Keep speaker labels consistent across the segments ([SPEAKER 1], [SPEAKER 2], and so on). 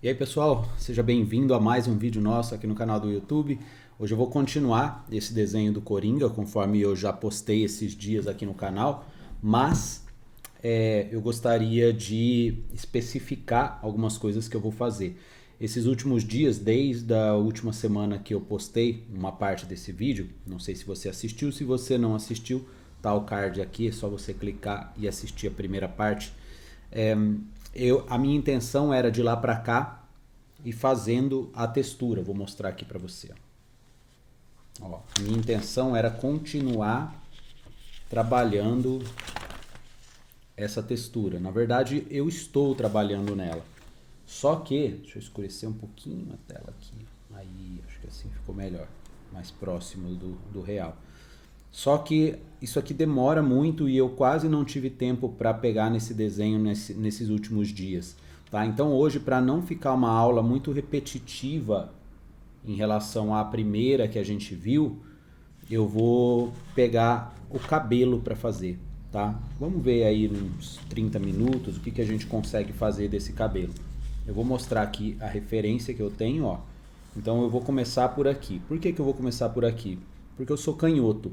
[SPEAKER 1] E aí pessoal, seja bem-vindo a mais um vídeo nosso aqui no canal do YouTube. Hoje eu vou continuar esse desenho do Coringa, conforme eu já postei esses dias aqui no canal, mas eu gostaria de especificar algumas coisas que eu vou fazer. Esses últimos dias, desde a última semana que eu postei uma parte desse vídeo, não sei se você assistiu, se você não assistiu, tá o card aqui, é só você clicar e assistir a primeira parte. É, a minha intenção era de lá para cá e fazendo a textura. Vou mostrar aqui para você. Ó, a minha intenção era continuar trabalhando essa textura. Na verdade, eu estou trabalhando nela. Só que, deixa eu escurecer um pouquinho a tela aqui. Aí, acho que assim ficou melhor. Mais próximo do real. Só que isso aqui demora muito e eu quase não tive tempo para pegar nesse desenho nesses últimos dias. Tá? Então hoje, para não ficar uma aula muito repetitiva em relação à primeira que a gente viu, eu vou pegar o cabelo para fazer. Tá? Vamos ver aí uns 30 minutos o que a gente consegue fazer desse cabelo. Eu vou mostrar aqui a referência que eu tenho. Ó. Então eu vou começar por aqui. Por que eu vou começar por aqui? Porque eu sou canhoto.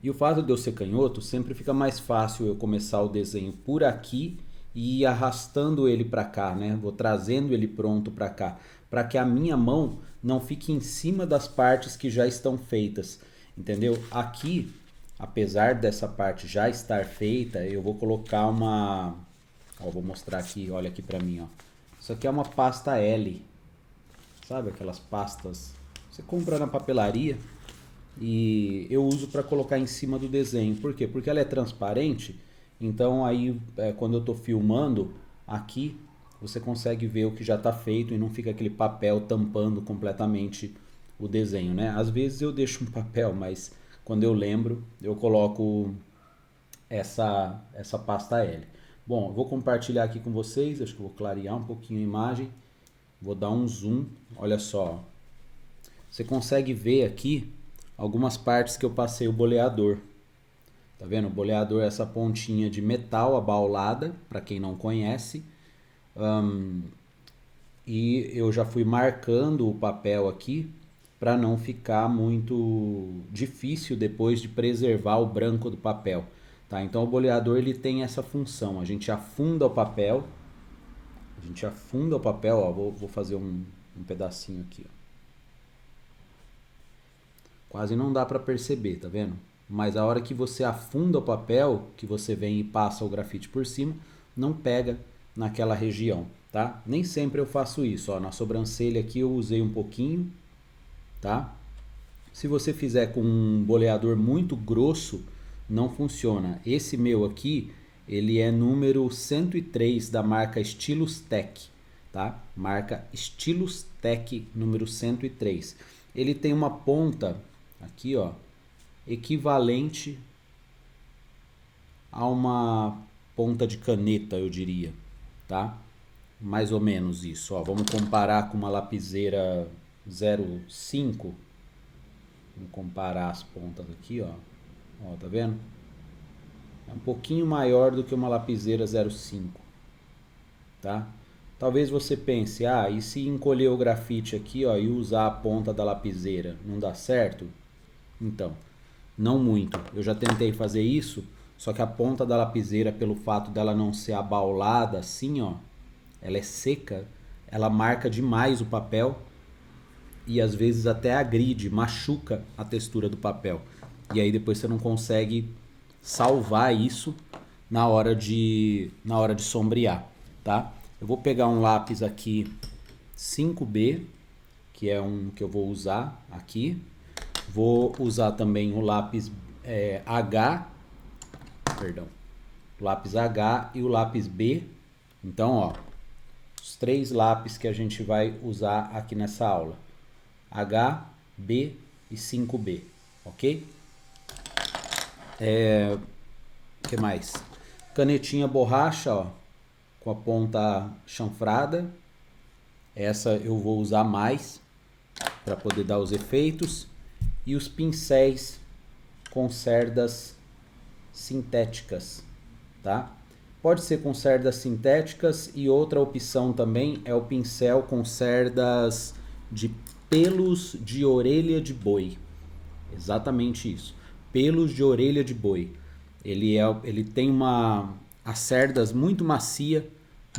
[SPEAKER 1] E o fato de eu ser canhoto, sempre fica mais fácil eu começar o desenho por aqui e ir arrastando ele para cá, né? Vou trazendo ele pronto para cá, para que a minha mão não fique em cima das partes que já estão feitas, entendeu? Aqui, apesar dessa parte já estar feita, eu vou colocar uma... Ó, vou mostrar aqui, olha aqui para mim, ó. Isso aqui é uma pasta L, sabe aquelas pastas que você compra na papelaria? E eu uso para colocar em cima do desenho. Por quê? Porque ela é transparente, então aí quando eu estou filmando aqui, você consegue ver o que já está feito e não fica aquele papel tampando completamente o desenho, né? Às vezes eu deixo um papel, mas quando eu lembro, eu coloco essa pasta L. Bom, eu vou compartilhar aqui com vocês, acho que eu vou clarear um pouquinho a imagem, vou dar um zoom, olha só. Você consegue ver aqui algumas partes que eu passei o boleador. Tá vendo? O boleador é essa pontinha de metal abaulada, para quem não conhece. E eu já fui marcando o papel aqui para não ficar muito difícil depois de preservar o branco do papel. Tá? Então o boleador ele tem essa função. A gente afunda o papel. Ó, vou fazer um pedacinho aqui. Ó. Quase não dá para perceber, tá vendo? Mas a hora que você afunda o papel, que você vem e passa o grafite por cima, não pega naquela região, tá? Nem sempre eu faço isso, ó. Na sobrancelha aqui eu usei um pouquinho, tá? Se você fizer com um boleador muito grosso, não funciona. Esse meu aqui, ele é número 103 da marca Stylus Tech, tá? Marca Stylus Tech número 103. Ele tem uma ponta aqui, ó, equivalente a uma ponta de caneta, eu diria, tá? Mais ou menos isso, ó. Vamos comparar com uma lapiseira 05. Vamos comparar as pontas aqui, ó. Ó, tá vendo? É um pouquinho maior do que uma lapiseira 05, tá? Talvez você pense, ah, e se encolher o grafite aqui, ó, e usar a ponta da lapiseira, não dá certo? Então, não muito. Eu já tentei fazer isso, só que a ponta da lapiseira, pelo fato dela não ser abaulada assim, ó, ela é seca, ela marca demais o papel e às vezes até agride, machuca a textura do papel. E aí depois você não consegue salvar isso na hora de sombrear, tá? Eu vou pegar um lápis aqui 5B, que é um que eu vou usar aqui. Vou usar também o lápis H, perdão, o lápis H e o lápis B. Então, ó, os três lápis que a gente vai usar aqui nessa aula: H, B e 5B, ok? Que mais? Canetinha borracha, ó, com a ponta chanfrada. Essa eu vou usar mais para poder dar os efeitos. E os pincéis com cerdas sintéticas, tá? Pode ser com cerdas sintéticas e outra opção também é o pincel com cerdas de pelos de orelha de boi. Exatamente isso. Pelos de orelha de boi. Ele tem as cerdas muito macia,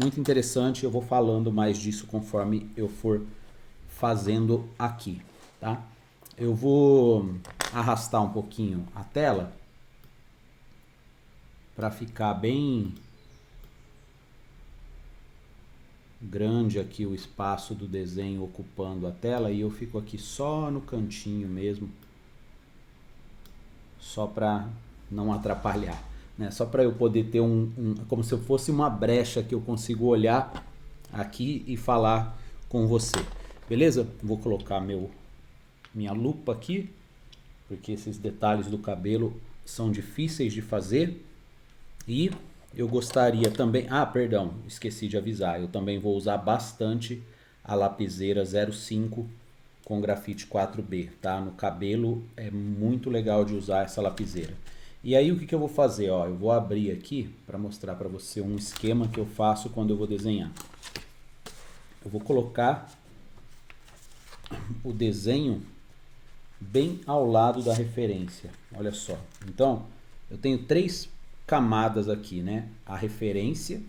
[SPEAKER 1] muito interessante. Eu vou falando mais disso conforme eu for fazendo aqui, tá? Eu vou arrastar um pouquinho a tela para ficar bem grande aqui o espaço do desenho ocupando a tela, e eu fico aqui só no cantinho mesmo, só para não atrapalhar, né? Só para eu poder ter como se eu fosse uma brecha que eu consigo olhar aqui e falar com você, beleza? Vou colocar minha lupa aqui, porque esses detalhes do cabelo são difíceis de fazer. E eu gostaria também, perdão, esqueci de avisar, eu também vou usar bastante a lapiseira 05 com grafite 4B, tá? No cabelo é muito legal de usar essa lapiseira. E aí o que eu vou fazer? Ó, eu vou abrir aqui para mostrar para você um esquema que eu faço quando eu vou desenhar. Eu vou colocar o desenho bem ao lado da referência, olha só. Então, eu tenho 3 camadas aqui, né? A referência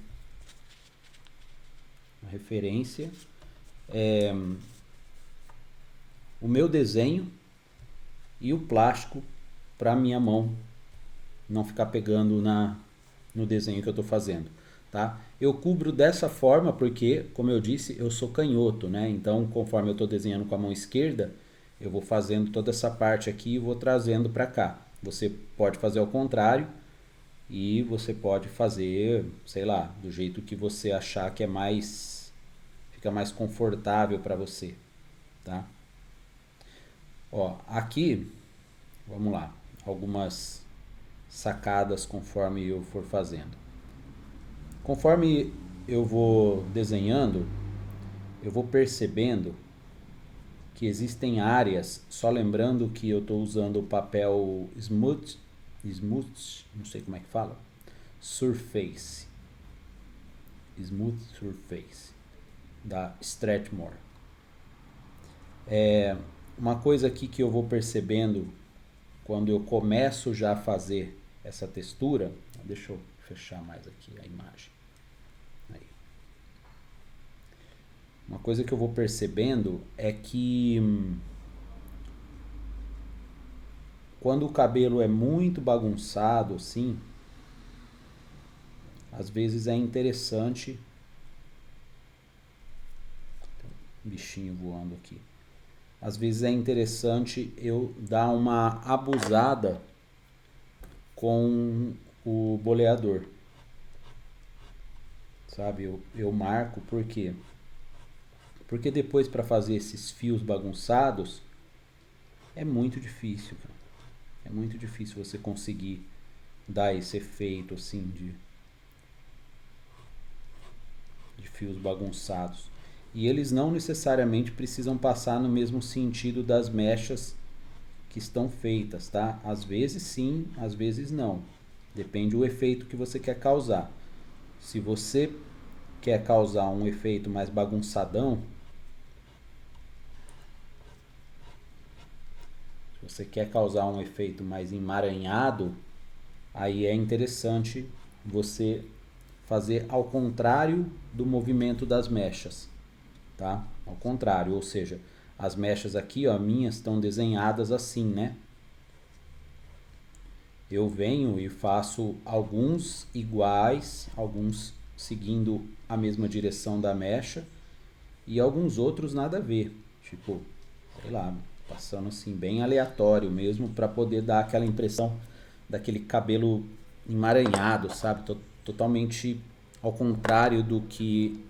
[SPEAKER 1] é o meu desenho e o plástico para minha mão não ficar pegando no desenho que eu estou fazendo, tá? Eu cubro dessa forma porque, como eu disse, eu sou canhoto, né? Então, conforme eu estou desenhando com a mão esquerda, eu vou fazendo toda essa parte aqui e vou trazendo para cá. Você pode fazer ao contrário. E você pode fazer, sei lá, do jeito que você achar que fica mais confortável para você, tá? Ó, aqui, vamos lá, algumas sacadas conforme eu for fazendo. Conforme eu vou desenhando, eu vou percebendo que existem áreas, só lembrando que eu estou usando o papel smooth, não sei como é que fala, Surface, Smooth Surface, da Strathmore. Uma coisa aqui que eu vou percebendo quando eu começo já a fazer essa textura, deixa eu fechar mais aqui a imagem. Aí. Uma coisa que eu vou percebendo é que quando o cabelo é muito bagunçado assim, às vezes é interessante... Tem um bichinho voando aqui. Às vezes é interessante eu dar uma abusada com o boleador. Sabe? Eu marco por quê? Porque depois para fazer esses fios bagunçados é muito difícil, cara. É muito difícil você conseguir dar esse efeito assim de fios bagunçados. E eles não necessariamente precisam passar no mesmo sentido das mechas que estão feitas, tá? Às vezes sim, às vezes não. Depende do efeito que você quer causar. Se você quer causar um efeito mais bagunçadão, se você quer causar um efeito mais emaranhado, aí é interessante você fazer ao contrário do movimento das mechas, tá? Ao contrário, ou seja, as mechas aqui, ó, minhas estão desenhadas assim, né? Eu venho e faço alguns iguais, alguns seguindo a mesma direção da mecha e alguns outros nada a ver, tipo, sei lá, passando assim bem aleatório mesmo para poder dar aquela impressão daquele cabelo emaranhado, sabe? Totalmente ao contrário do que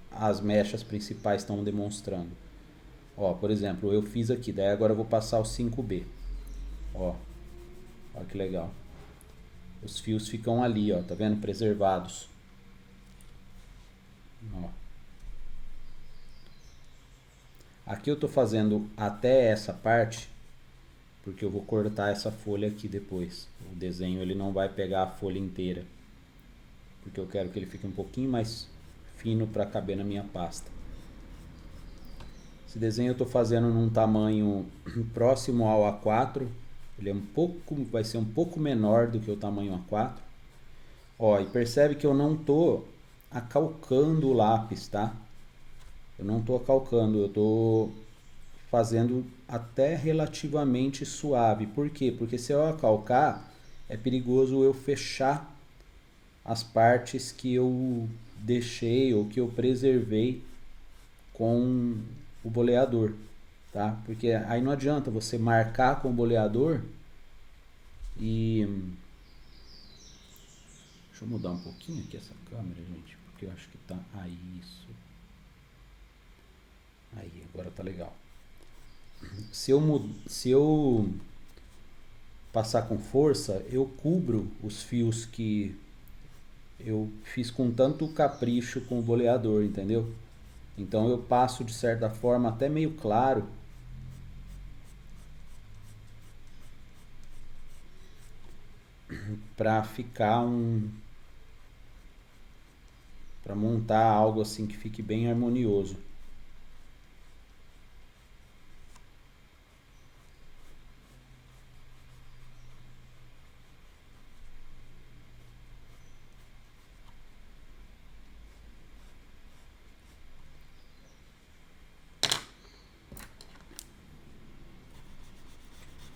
[SPEAKER 1] as mechas principais estão demonstrando. Ó, por exemplo, eu fiz aqui, daí agora eu vou passar o 5B. Ó, olha que legal. Os fios ficam ali, ó, tá vendo? Preservados. Ó. Aqui eu tô fazendo até essa parte, porque eu vou cortar essa folha aqui depois. O desenho ele não vai pegar a folha inteira. porque eu quero que ele fique um pouquinho mais fino para caber na minha pasta. Esse desenho eu estou fazendo num tamanho próximo ao A4, ele é vai ser um pouco menor do que o tamanho A4. Ó, e percebe que eu não estou acalcando o lápis, tá? Eu não estou acalcando, eu estou fazendo até relativamente suave. Por quê? Porque se eu acalcar, é perigoso eu fechar as partes que eu deixei ou que eu preservei com o boleador, tá? Porque aí não adianta você marcar com o boleador e... Deixa eu mudar um pouquinho aqui essa câmera, gente, porque eu acho que tá... Aí, isso. Aí, agora tá legal. Se eu passar com força, eu cubro os fios que eu fiz com tanto capricho com o boleador, entendeu? Então eu passo de certa forma até meio claro para ficar para montar algo assim que fique bem harmonioso.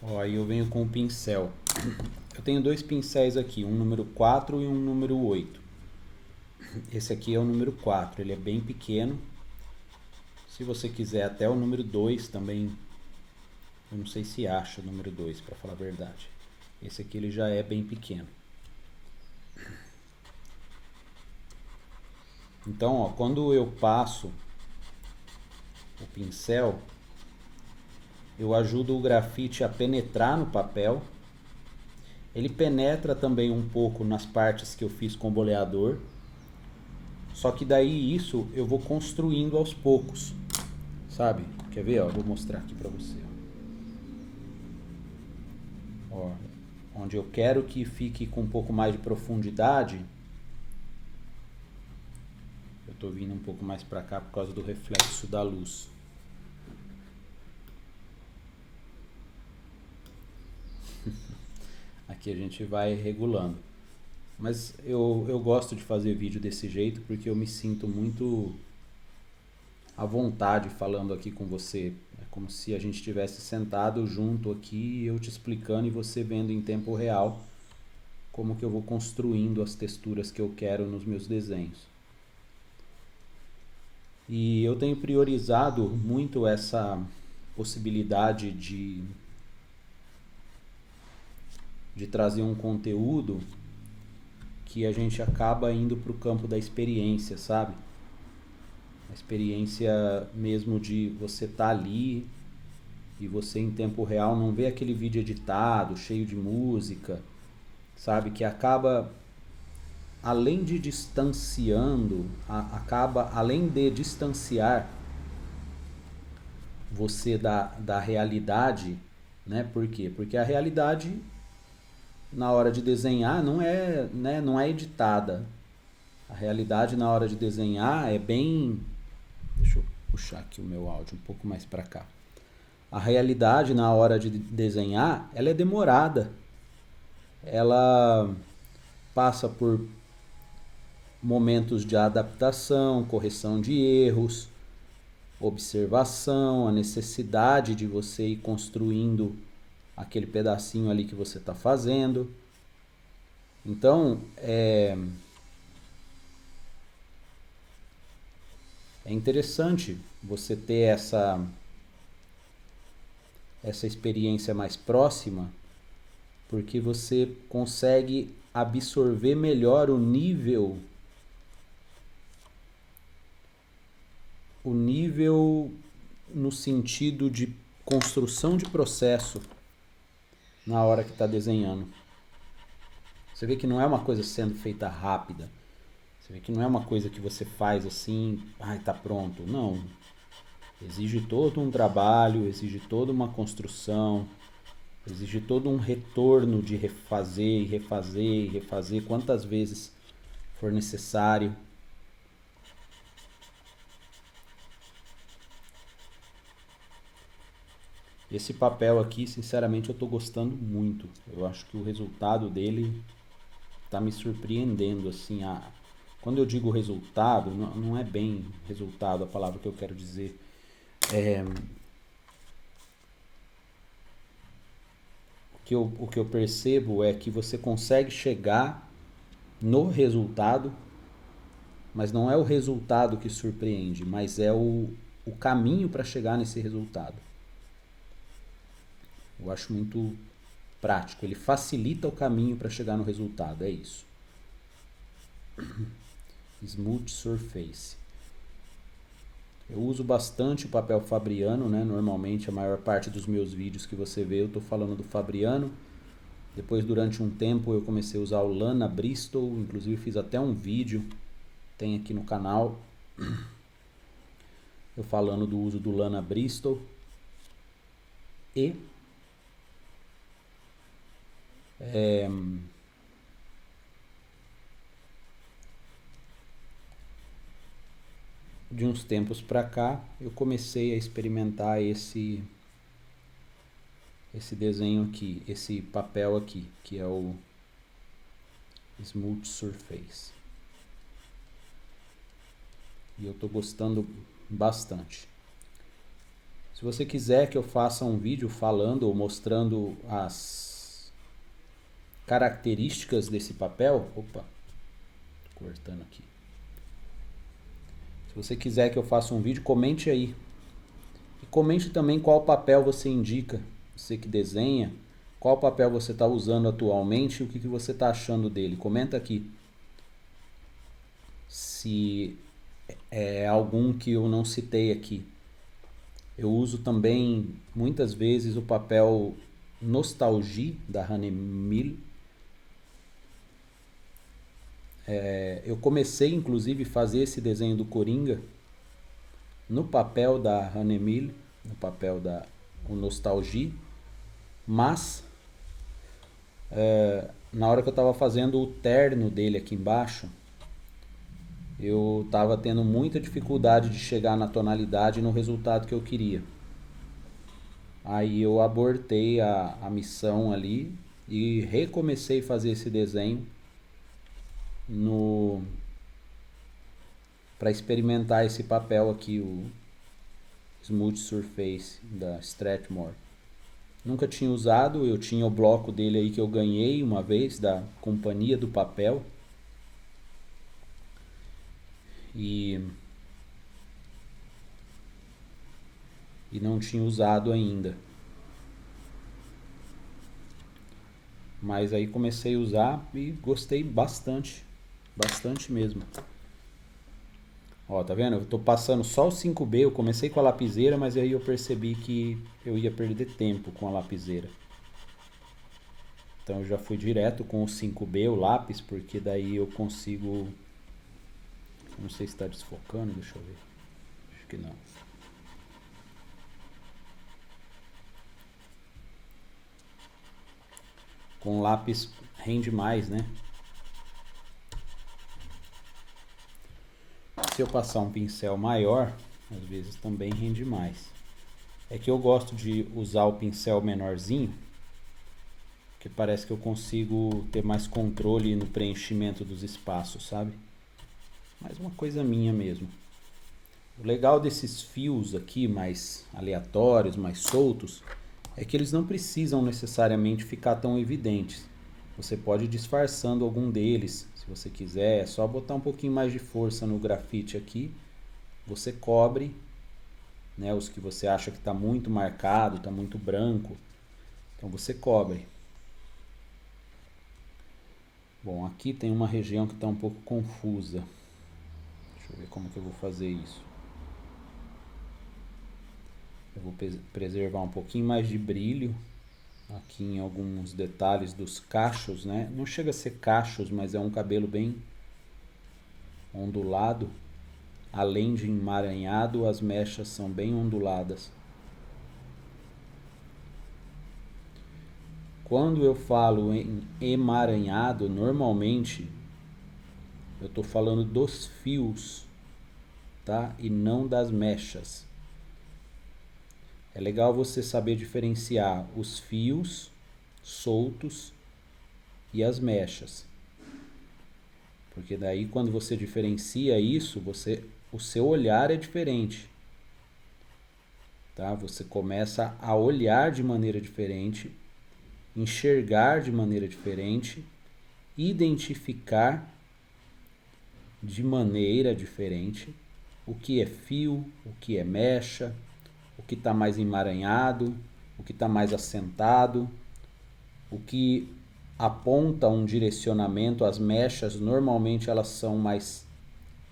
[SPEAKER 1] Ó, aí eu venho com o pincel. Eu tenho dois pincéis aqui, um número 4 e um número 8. Esse aqui é o número 4, ele é bem pequeno. Se você quiser até o número 2 também, eu não sei se acha o número 2, para falar a verdade. Esse aqui ele já é bem pequeno. Então, ó, quando eu passo o pincel, eu ajudo o grafite a penetrar no papel. Ele penetra também um pouco nas partes que eu fiz com o boleador. Só que daí isso eu vou construindo aos poucos, sabe? Quer ver? Ó, vou mostrar aqui pra você. Ó, onde eu quero que fique com um pouco mais de profundidade, eu tô vindo um pouco mais pra cá por causa do reflexo da luz. Aqui a gente vai regulando. Mas eu gosto de fazer vídeo desse jeito porque eu me sinto muito à vontade falando aqui com você. É como se a gente estivesse sentado junto aqui, eu te explicando e você vendo em tempo real como que eu vou construindo as texturas que eu quero nos meus desenhos. E eu tenho priorizado muito essa possibilidade de trazer um conteúdo que a gente acaba indo para o campo da experiência, sabe? A experiência mesmo de você estar ali e você em tempo real não ver aquele vídeo editado, cheio de música, sabe? Que acaba, além de distanciando, acaba, além de distanciar você da realidade, né? Por quê? Porque a realidade na hora de desenhar não é, né, não é editada. A realidade na hora de desenhar é bem... Deixa eu puxar aqui o meu áudio um pouco mais para cá. A realidade na hora de desenhar, ela é demorada. Ela passa por momentos de adaptação, correção de erros, observação, a necessidade de você ir construindo aquele pedacinho ali que você está fazendo. Então, é interessante você ter essa experiência mais próxima, porque você consegue absorver melhor o nível no sentido de construção de processo na hora que está desenhando. Você vê que não é uma coisa sendo feita rápida. Você vê que não é uma coisa que você faz assim, ai, tá pronto. Não. Exige todo um trabalho, exige toda uma construção, exige todo um retorno de refazer e refazer e refazer. Quantas vezes for necessário. Esse papel aqui, sinceramente, eu estou gostando muito. Eu acho que o resultado dele está me surpreendendo, assim. Quando eu digo resultado, não é bem resultado a palavra que eu quero dizer. O que eu percebo é que você consegue chegar no resultado, mas não é o resultado que surpreende, mas é o caminho para chegar nesse resultado. Eu acho muito prático, ele facilita o caminho para chegar no resultado, é isso. Smooth Surface. Eu uso bastante o papel Fabriano, né? Normalmente a maior parte dos meus vídeos que você vê eu estou falando do Fabriano. Depois, durante um tempo, eu comecei a usar o Lana Bristol, inclusive fiz até um vídeo, tem aqui no canal, eu falando do uso do Lana Bristol. E de uns tempos pra cá, eu comecei a experimentar esse desenho aqui, esse papel aqui, que é o Smooth Surface. E eu tô gostando bastante. Se você quiser que eu faça um vídeo falando ou mostrando as características desse papel, opa, tô cortando aqui. Se você quiser que eu faça um vídeo, comente aí. E comente também qual papel você indica, você que desenha, qual papel você está usando atualmente e o que você está achando dele. Comenta aqui se é algum que eu não citei aqui. Eu uso também muitas vezes o papel Nostalgie da Hahnemühle. Eu comecei inclusive a fazer esse desenho do Coringa no papel da Hahnemühle, no papel da Nostalgie, mas na hora que eu estava fazendo o terno dele aqui embaixo, eu estava tendo muita dificuldade de chegar na tonalidade e no resultado que eu queria. Aí eu abortei a missão ali e recomecei a fazer esse desenho para experimentar esse papel aqui, o Smooth Surface da Strathmore. Nunca tinha usado, eu tinha o bloco dele aí que eu ganhei uma vez da Companhia do Papel. E não tinha usado ainda. Mas aí comecei a usar e gostei bastante. Bastante mesmo. Ó, tá vendo? Eu tô passando só o 5B, eu comecei com a lapiseira, mas aí eu percebi que eu ia perder tempo com a lapiseira. Então eu já fui direto com o 5B, o lápis, porque daí eu consigo... Não sei se está desfocando, deixa eu ver. Acho que não. Com lápis rende mais, né? Se eu passar um pincel maior, às vezes também rende mais. É que eu gosto de usar o pincel menorzinho, que parece que eu consigo ter mais controle no preenchimento dos espaços, sabe? Mas uma coisa minha mesmo. O legal desses fios aqui, mais aleatórios, mais soltos, é que eles não precisam necessariamente ficar tão evidentes. Você pode ir disfarçando algum deles, se você quiser. É só botar um pouquinho mais de força no grafite aqui. Você cobre, né, os que você acha que está muito marcado, está muito branco. Então você cobre. Bom, aqui tem uma região que está um pouco confusa. Deixa eu ver como que eu vou fazer isso. Eu vou preservar um pouquinho mais de brilho aqui em alguns detalhes dos cachos, né? Não chega a ser cachos, mas é um cabelo bem ondulado. Além de emaranhado, as mechas são bem onduladas. Quando eu falo em emaranhado, normalmente Eu estou falando dos fios, tá? E não das mechas. É legal você saber diferenciar os fios soltos e as mechas. Porque daí quando você diferencia isso, o seu olhar é diferente. Tá? Você começa a olhar de maneira diferente, enxergar de maneira diferente, identificar de maneira diferente o que é fio, o que é mecha, o que está mais emaranhado, o que está mais assentado, o que aponta um direcionamento. As mechas normalmente elas são mais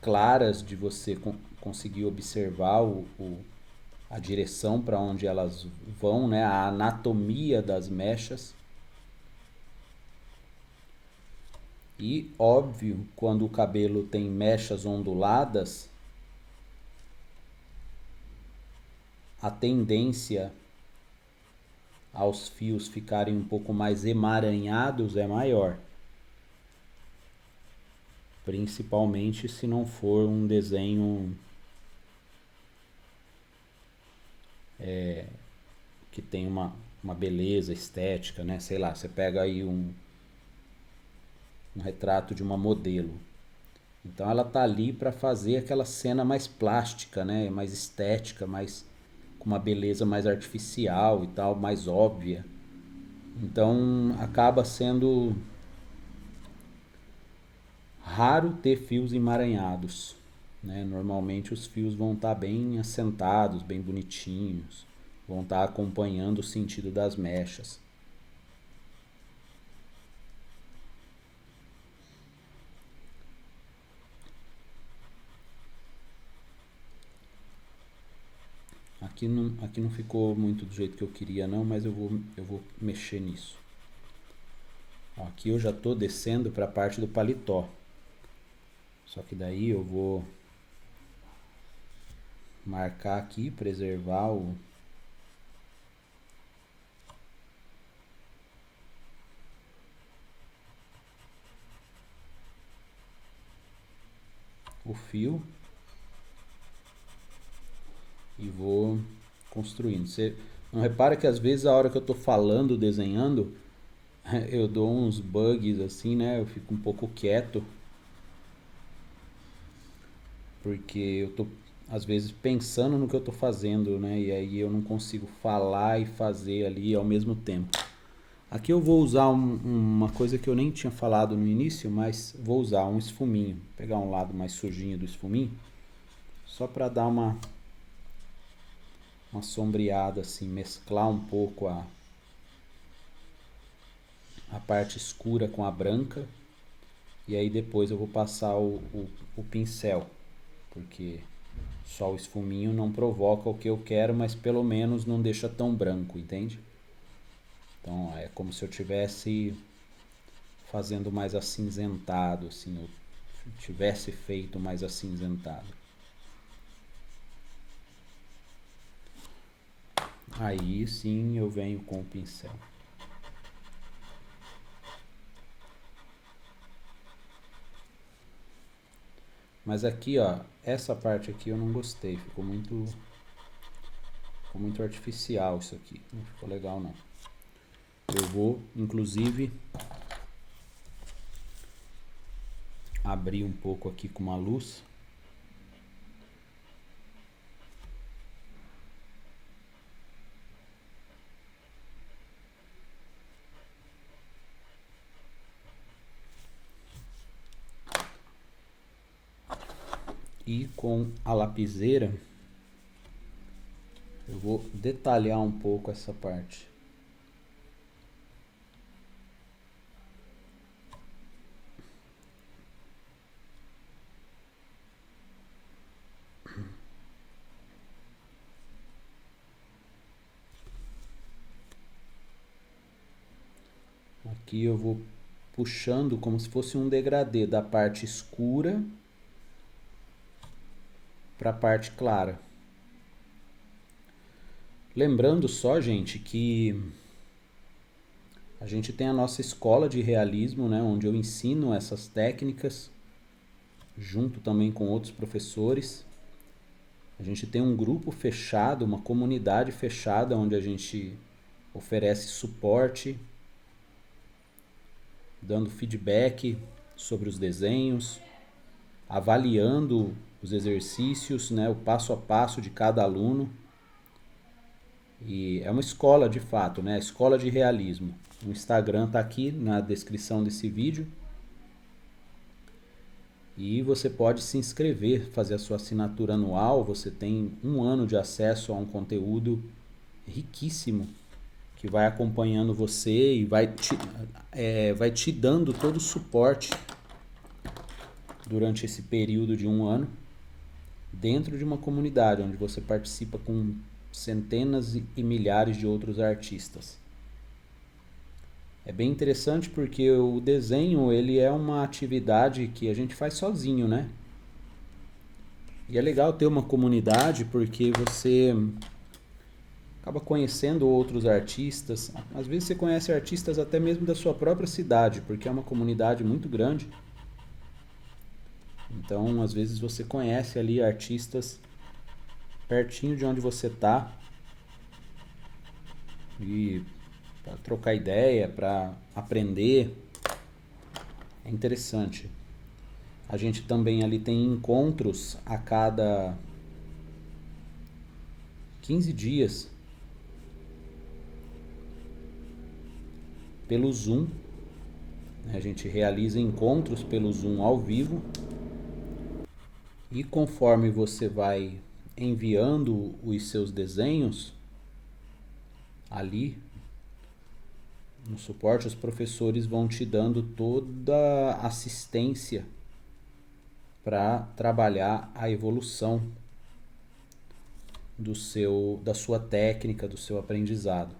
[SPEAKER 1] claras de você conseguir observar a direção para onde elas vão, né? A anatomia das mechas. E óbvio, quando o cabelo tem mechas onduladas, a tendência aos fios ficarem um pouco mais emaranhados é maior. Principalmente se não for um desenho que tem uma beleza estética, né? Sei lá, você pega aí um retrato de uma modelo. Então ela tá ali para fazer aquela cena mais plástica, né? Mais estética, mais com uma beleza mais artificial e tal, mais óbvia. Então acaba sendo raro ter fios emaranhados, né? Normalmente os fios vão estar bem assentados, bem bonitinhos, vão estar acompanhando o sentido das mechas. Aqui não ficou muito do jeito que eu queria não, mas eu vou mexer nisso. Aqui eu já estou descendo para a parte do paletó. Só que daí eu vou marcar aqui, preservar o fio e vou construindo. Você não repara que às vezes a hora que eu estou falando, desenhando, eu dou uns bugs assim, né? Eu fico um pouco quieto, porque eu tô às vezes pensando no que eu tô fazendo, né? E aí eu não consigo falar e fazer ali ao mesmo tempo. Aqui eu vou usar uma coisa que eu nem tinha falado no início, mas vou usar um esfuminho. Vou pegar um lado mais sujinho do esfuminho, só para dar uma sombreada assim, mesclar um pouco a parte escura com a branca. E aí depois eu vou passar o pincel, porque só o esfuminho não provoca o que eu quero, mas pelo menos não deixa tão branco, entende? Então é como se eu tivesse fazendo mais acinzentado, assim, eu tivesse feito mais acinzentado. Aí sim eu venho com o pincel. Mas aqui, ó, essa parte aqui eu não gostei, ficou muito artificial isso aqui, não ficou legal não. Eu vou, inclusive, abrir um pouco aqui com uma luz. E com a lapiseira eu vou detalhar um pouco essa parte. Aqui eu vou puxando como se fosse um degradê da parte escura para a parte clara. Lembrando só, gente, que a gente tem a nossa escola de realismo, né, onde eu ensino essas técnicas. junto também com outros professores. A gente tem um grupo fechado, uma comunidade fechada, onde a gente oferece suporte, dando feedback sobre os desenhos, avaliando os exercícios, né, o passo a passo de cada aluno. E é uma escola de fato, né, escola de realismo. O Instagram está aqui na descrição desse vídeo. E você pode se inscrever, fazer a sua assinatura anual. Você tem 1 ano de acesso a um conteúdo riquíssimo que vai acompanhando você e vai te dando todo o suporte durante esse período de 1 ano, dentro de uma comunidade onde você participa com centenas e milhares de outros artistas. É bem interessante porque o desenho, ele é uma atividade que a gente faz sozinho, né? E é legal ter uma comunidade porque você acaba conhecendo outros artistas. Às vezes você conhece artistas até mesmo da sua própria cidade, porque é uma comunidade muito grande. Então, às vezes você conhece ali artistas pertinho de onde você está. E para trocar ideia, para aprender, é interessante. A gente também ali tem encontros a cada 15 dias pelo Zoom. A gente realiza encontros pelo Zoom ao vivo. E conforme você vai enviando os seus desenhos ali no suporte, os professores vão te dando toda a assistência para trabalhar a evolução da sua técnica, do seu aprendizado.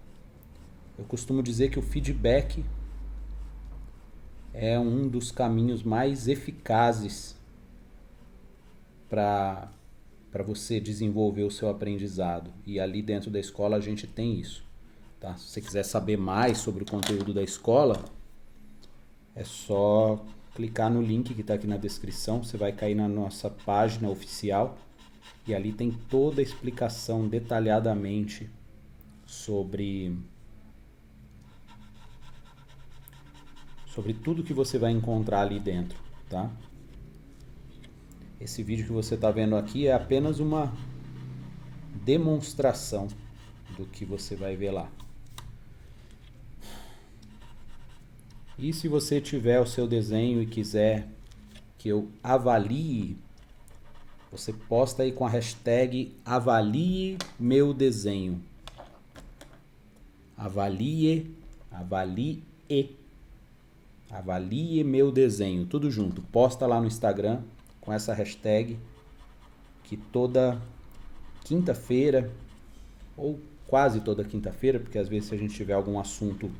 [SPEAKER 1] Eu costumo dizer que o feedback é um dos caminhos mais eficazes para você desenvolver o seu aprendizado. E ali dentro da escola a gente tem isso. Tá? Se você quiser saber mais sobre o conteúdo da escola, é só clicar no link que está aqui na descrição. Você vai cair na nossa página oficial e ali tem toda a explicação detalhadamente sobre tudo que você vai encontrar ali dentro, tá? Esse vídeo que você está vendo aqui é apenas uma demonstração do que você vai ver lá. E se você tiver o seu desenho e quiser que eu avalie, você posta aí com a hashtag avalie meu desenho. Avalie meu desenho, tudo junto. Posta lá no Instagram com essa hashtag, que toda quinta-feira, ou quase toda quinta-feira, porque às vezes se a gente tiver algum assunto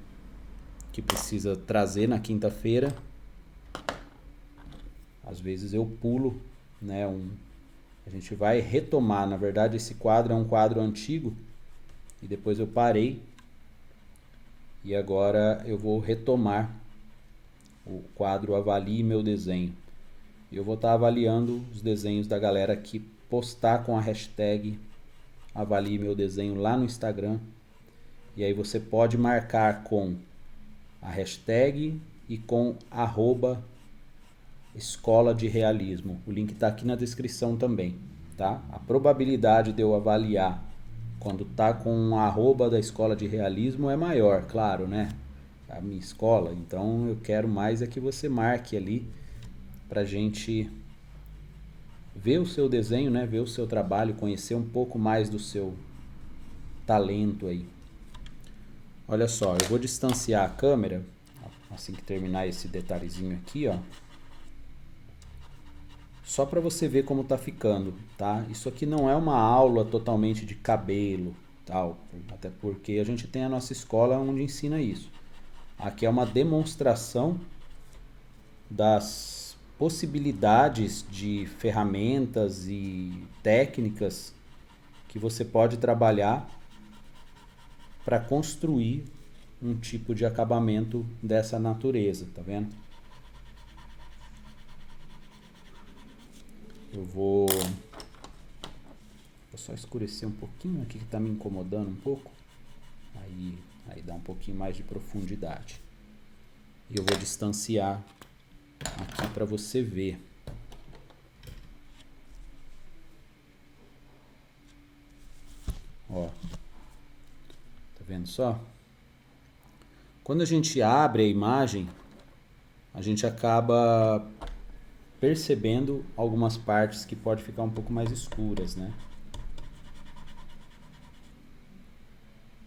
[SPEAKER 1] que precisa trazer na quinta-feira, às vezes eu pulo, né? A gente vai retomar. Na verdade, esse quadro é um quadro antigo e depois eu parei e agora eu vou retomar o quadro Avalie meu desenho. Eu vou estar avaliando os desenhos da galera que postar com a hashtag Avalie meu desenho lá no Instagram. E aí você pode marcar com a hashtag e com @escola de realismo. O link está aqui na descrição também, tá? A probabilidade de eu avaliar quando tá com @ da escola de realismo é maior, claro, né? A minha escola. Então eu quero mais é que você marque ali pra gente ver o seu desenho, né? Ver o seu trabalho, conhecer um pouco mais do seu talento aí. Olha só, eu vou distanciar a câmera assim que terminar esse detalhezinho aqui, ó. Só para você ver como tá ficando, tá? Isso aqui não é uma aula totalmente de cabelo, tal, até porque a gente tem a nossa escola onde ensina isso. Aqui é uma demonstração das possibilidades de ferramentas e técnicas que você pode trabalhar para construir um tipo de acabamento dessa natureza, tá vendo? vou só escurecer um pouquinho aqui que está me incomodando um pouco. Aí dá um pouquinho mais de profundidade. E eu vou distanciar aqui para você ver. Ó, tá vendo só? Quando a gente abre a imagem, a gente acaba percebendo algumas partes que pode ficar um pouco mais escuras, né?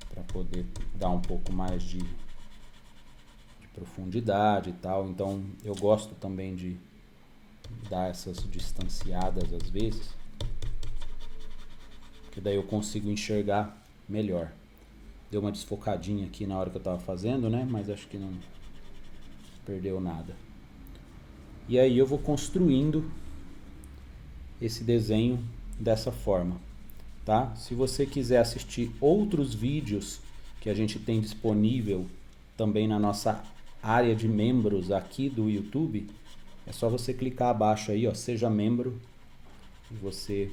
[SPEAKER 1] Para poder dar um pouco mais de profundidade e tal. Então eu gosto também de dar essas distanciadas às vezes, que daí eu consigo enxergar melhor. Deu uma desfocadinha aqui na hora que eu estava fazendo, né? Mas acho que não perdeu nada. E aí eu vou construindo esse desenho dessa forma, tá? Se você quiser assistir outros vídeos que a gente tem disponível também na nossa área de membros aqui do YouTube, é só você clicar abaixo aí, ó, seja membro, e você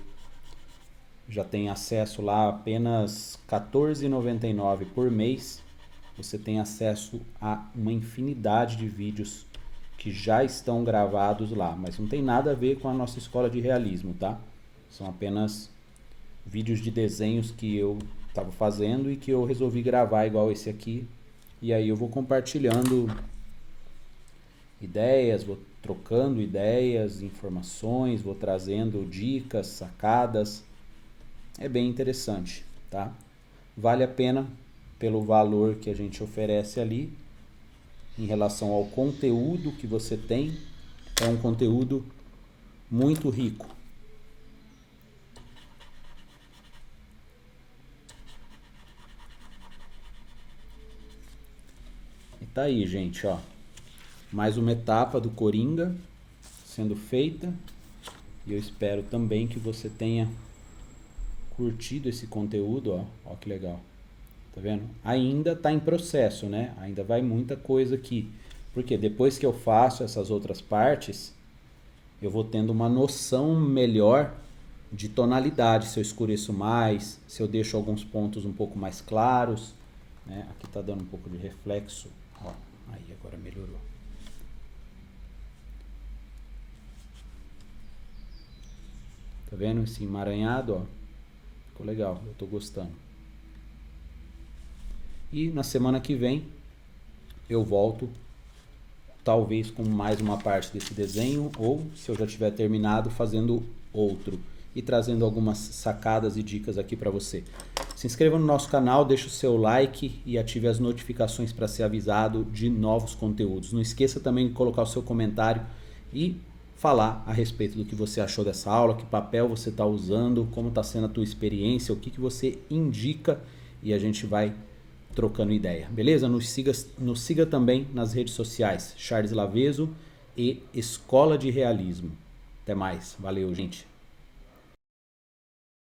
[SPEAKER 1] já tem acesso lá apenas R$ 14,99 por mês. Você tem acesso a uma infinidade de vídeos que já estão gravados lá, mas não tem nada a ver com a nossa escola de realismo, tá? São apenas vídeos de desenhos que eu estava fazendo e que eu resolvi gravar igual esse aqui. E aí eu vou compartilhando ideias, vou trocando ideias, informações, vou trazendo dicas, sacadas. É bem interessante, tá? Vale a pena pelo valor que a gente oferece ali. Em relação ao conteúdo que você tem, é um conteúdo muito rico. E tá aí, gente, ó. Mais uma etapa do Coringa sendo feita. E eu espero também que você tenha curtido esse conteúdo, ó. Ó que legal. Tá vendo? Ainda está em processo, né? Ainda vai muita coisa aqui. Porque depois que eu faço essas outras partes, eu vou tendo uma noção melhor de tonalidade. Se eu escureço mais, se eu deixo alguns pontos um pouco mais claros, né? Aqui tá dando um pouco de reflexo. Ó, aí agora melhorou. Tá vendo esse emaranhado, ó? Ficou legal, eu tô gostando. E na semana que vem eu volto, talvez com mais uma parte desse desenho, ou se eu já tiver terminado, fazendo outro e trazendo algumas sacadas e dicas aqui para você. Se inscreva no nosso canal, deixe o seu like e ative as notificações para ser avisado de novos conteúdos. Não esqueça também de colocar o seu comentário e falar a respeito do que você achou dessa aula, que papel você está usando, como está sendo a tua experiência, o que você indica, e a gente vai trocando ideia, beleza? Nos siga também nas redes sociais, Charles Laveso e Escola de Realismo. Até mais, valeu, gente!